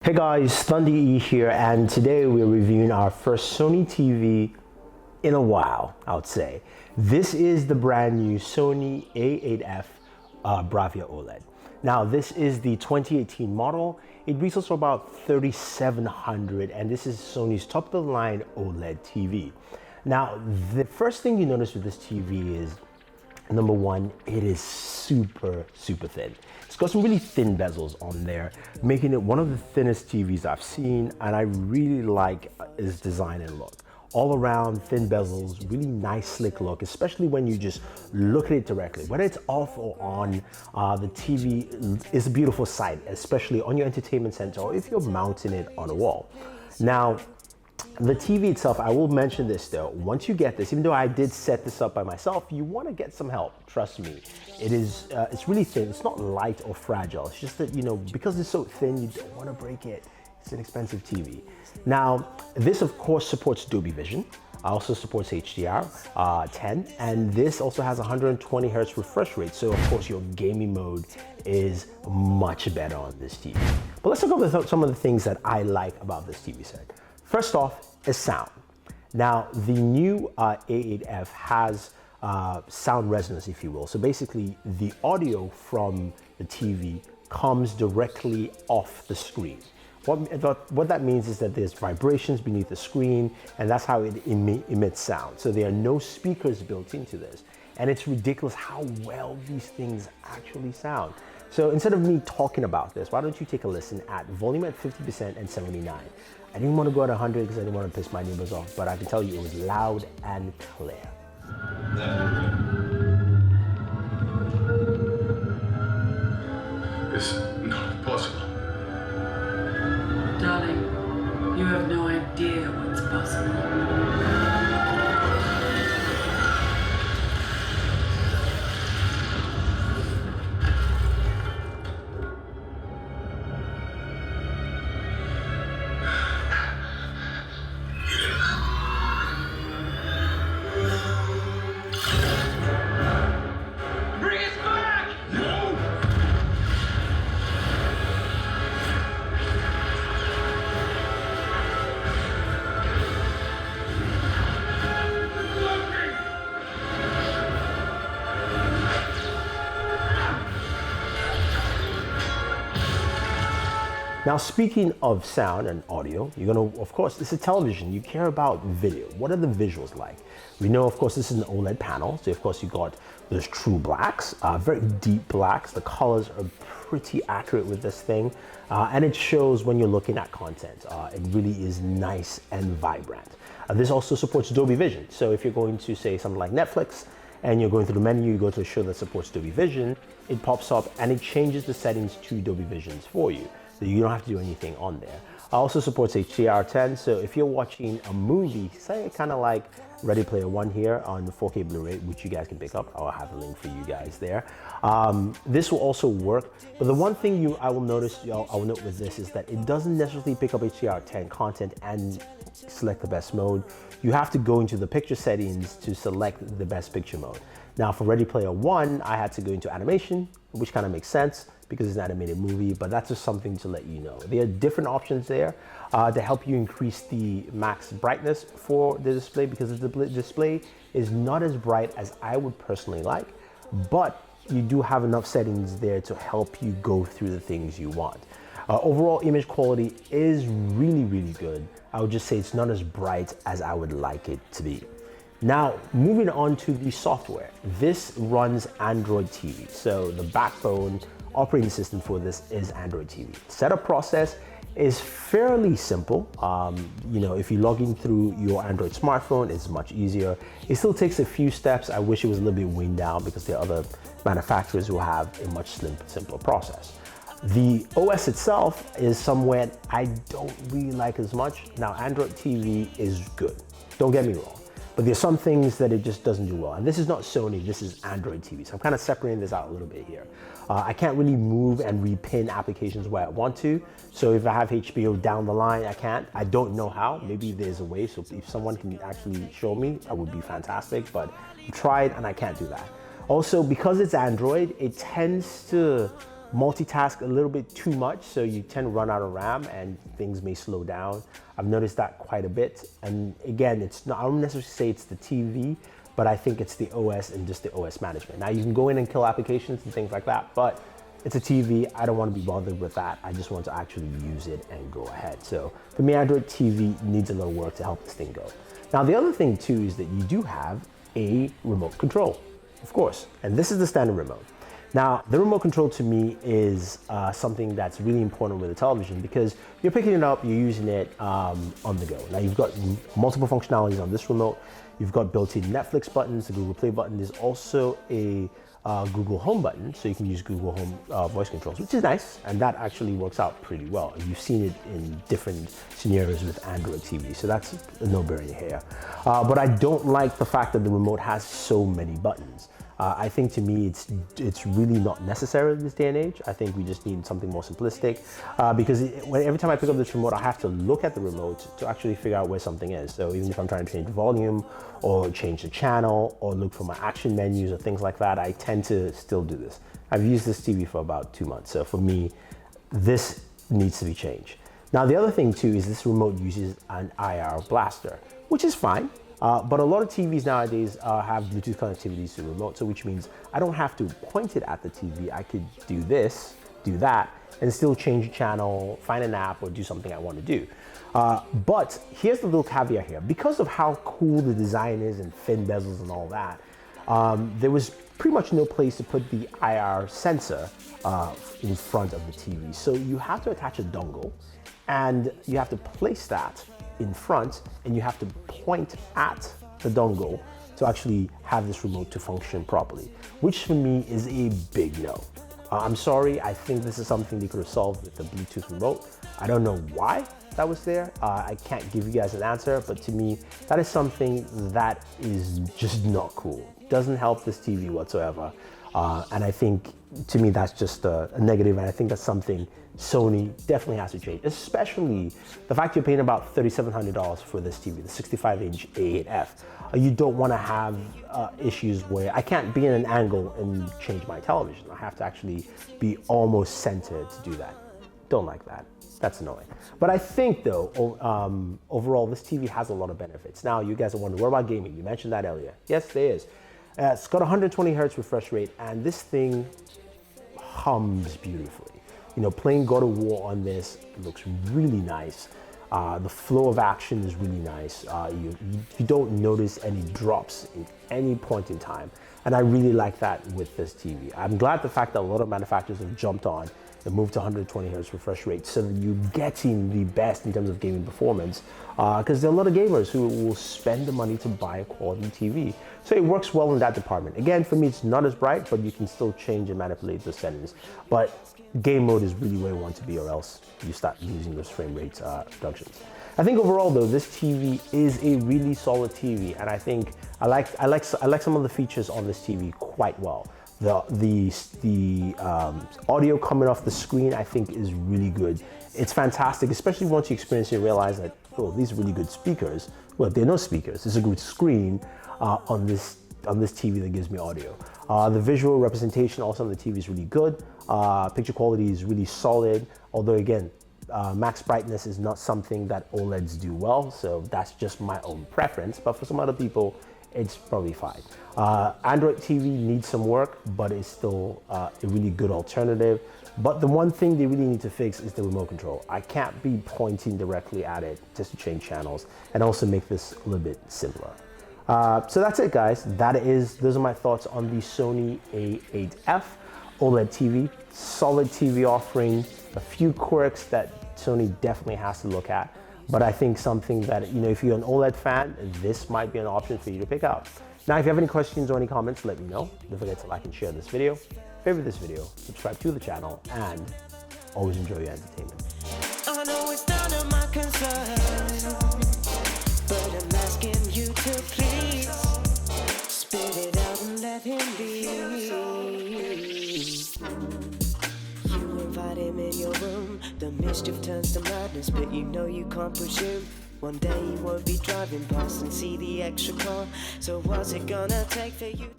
Hey guys, Thunder E here, and today we're reviewing our first Sony TV in a while, I would say. This is the brand new Sony A8F Bravia OLED. Now, this is the 2018 model. It retails for about $3,700, and this is Sony's top-of-the-line OLED TV. Now, the first thing you notice with this TV is, number one, it is super thin. It's got some really thin bezels on there, making it one of the thinnest TVs I've seen, and I really like its design and look. All around thin bezels, really nice slick look, especially when you just look at it directly. Whether it's off or on, the TV is a beautiful sight, especially on your entertainment center or if you're mounting it on a wall. Now, the TV itself, I will mention this though, once you get this, even though I did set this up by myself, you want to get some help, trust me. It's really thin, it's not light or fragile, it's just that, because it's so thin, you don't want to break it. It's an expensive TV. Now, this of course supports Dolby Vision, also supports HDR10, and this also has 120 Hz refresh rate, so of course your gaming mode is much better on this TV. But let's talk about some of the things that I like about this TV set. First off is sound. Now, the new A8F has sound resonance, if you will. So basically, the audio from the TV comes directly off the screen. What that means is that there's vibrations beneath the screen, and that's how it emits sound. So there are no speakers built into this. And it's ridiculous how well these things actually sound. So instead of me talking about this, why don't you take a listen at volume at 50% and 79. I didn't want to go at 100 because I didn't want to piss my neighbors off, but I can tell you it was loud and clear. It's not possible. Darling, you have no idea what's possible. Now, speaking of sound and audio, you're gonna, of course, it's a television, you care about video. What are the visuals like? We know, of course, this is an OLED panel, so of course you got those true blacks, very deep blacks. The colors are pretty accurate with this thing, and it shows when you're looking at content. It really is nice and vibrant. This also supports Dolby Vision, so if you're going to say something like Netflix, and you're going through the menu, you go to a show that supports Dolby Vision, it pops up and it changes the settings to Dolby Visions for you. So you don't have to do anything on there. It also supports HDR10, so if you're watching a movie, say kind of like Ready Player One here on the 4K Blu-ray, which you guys can pick up, I'll have a link for you guys there. This will also work, but the one thing I will note with this is that it doesn't necessarily pick up HDR10 content and select the best mode. You have to go into the picture settings to select the best picture mode. Now for Ready Player One, I had to go into animation, which kind of makes sense because it's an animated movie, but that's just something to let you know. There are different options there to help you increase the max brightness for the display, because the display is not as bright as I would personally like, but you do have enough settings there to help you go through the things you want. Overall image quality is really good. I would just say it's not as bright as I would like it to be. Now, moving on to the software. This runs Android TV. So the backbone operating system for this is Android TV. Setup process is fairly simple. If you log in through your Android smartphone, it's much easier. It still takes a few steps. I wish it was a little bit weaned down because there are other manufacturers who have a much simpler process. The OS itself is somewhere I don't really like as much. Now, Android TV is good, don't get me wrong, but there's some things that it just doesn't do well. And this is not Sony, this is Android TV. So I'm kind of separating this out a little bit here. I can't really move and repin applications where I want to. So if I have HBO down the line, I can't. I don't know how. Maybe there's a way. So if someone can actually show me, that would be fantastic. But I tried and I can't do that. Also, because it's Android, it tends to multitask a little bit too much, so you tend to run out of RAM and things may slow down. I've noticed that quite a bit. And again, it's not, I don't necessarily say it's the TV, but I think it's the OS and just the OS management. Now you can go in and kill applications and things like that, but it's a TV. I don't want to be bothered with that. I just want to actually use it and go ahead. So for me, Android TV needs a little work to help this thing go. Now the other thing too is that you do have a remote control, of course, and this is the standard remote. Now, the remote control to me is something that's really important with a television because you're picking it up, you're using it on the go. Now, you've got multiple functionalities on this remote. You've got built-in Netflix buttons, the Google Play button. There's also a Google Home button, so you can use Google Home voice controls, which is nice, and that actually works out pretty well. You've seen it in different scenarios with Android TV, so that's a no-brainer here. But I don't like the fact that the remote has so many buttons. I think to me, it's really not necessary in this day and age. I think we just need something more simplistic because every time I pick up this remote, I have to look at the remote to actually figure out where something is. So even if I'm trying to change the volume or change the channel or look for my action menus or things like that, I tend to still do this. I've used this TV for about 2 months. So for me, this needs to be changed. Now, the other thing too is this remote uses an IR blaster, which is fine. But a lot of TVs nowadays have Bluetooth connectivity to the remote, so which means I don't have to point it at the TV. I could do this, do that, and still change the channel, find an app, or do something I want to do. But here's the little caveat here. Because of how cool the design is and thin bezels and all that, there was pretty much no place to put the IR sensor in front of the TV. So you have to attach a dongle, and you have to place that in front, and you have to point at the dongle to actually have this remote to function properly, which for me is a big no. I'm sorry, I think this is something they could have solved with the Bluetooth remote. I don't know why that was there. I can't give you guys an answer, but to me, that is something that is just not cool. Doesn't help this TV whatsoever. And I think, to me, that's just a negative, and I think that's something Sony definitely has to change, especially the fact you're paying about $3,700 for this TV, the 65-inch A8F. You don't want to have issues where I can't be in an angle and change my television. I have to actually be almost centered to do that. Don't like that. That's annoying. But I think, though, overall, this TV has a lot of benefits. Now, you guys are wondering, what about gaming? You mentioned that earlier. Yes, there is. It's got 120 hertz refresh rate, and this thing hums beautifully. You know, playing God of War on this looks really nice. The flow of action is really nice. You don't notice any drops in any point in time. And I really like that with this TV. I'm glad the fact that a lot of manufacturers have jumped on and moved to 120 hertz refresh rate so that you're getting the best in terms of gaming performance. Because there are a lot of gamers who will spend the money to buy a quality TV. So it works well in that department. Again, for me, it's not as bright, but you can still change and manipulate the settings. But game mode is really where you want to be, or else you start losing those frame rate reductions. I think overall, though, this TV is a really solid TV, and I think I like some of the features on this TV quite well. The audio coming off the screen, I think, is really good. It's fantastic, especially once you experience it and realize that, oh, these are really good speakers. Well, they're no speakers. It's a good screen on this TV that gives me audio. The visual representation also on the TV is really good. Picture quality is really solid, although again, max brightness is not something that OLEDs do well, so that's just my own preference, but for some other people, it's probably fine. Android TV needs some work, but it's still a really good alternative. But the one thing they really need to fix is the remote control. I can't be pointing directly at it just to change channels, and also make this a little bit simpler. So that's it, guys. Those are my thoughts on the Sony A8F OLED TV. Solid TV offering, a few quirks that Sony definitely has to look at. But I think something that, you know, if you're an OLED fan, this might be an option for you to pick out. Now, if you have any questions or any comments, let me know. Don't forget to like and share this video, favorite this video, subscribe to the channel, and always enjoy your entertainment. I know it's none of my concern, but I'm asking you to please spit it out and let him be. You invite him in your room, the mischief turns to madness, but you know you can't presume. One day you won't be driving past and see the extra car, so what's it gonna take for you?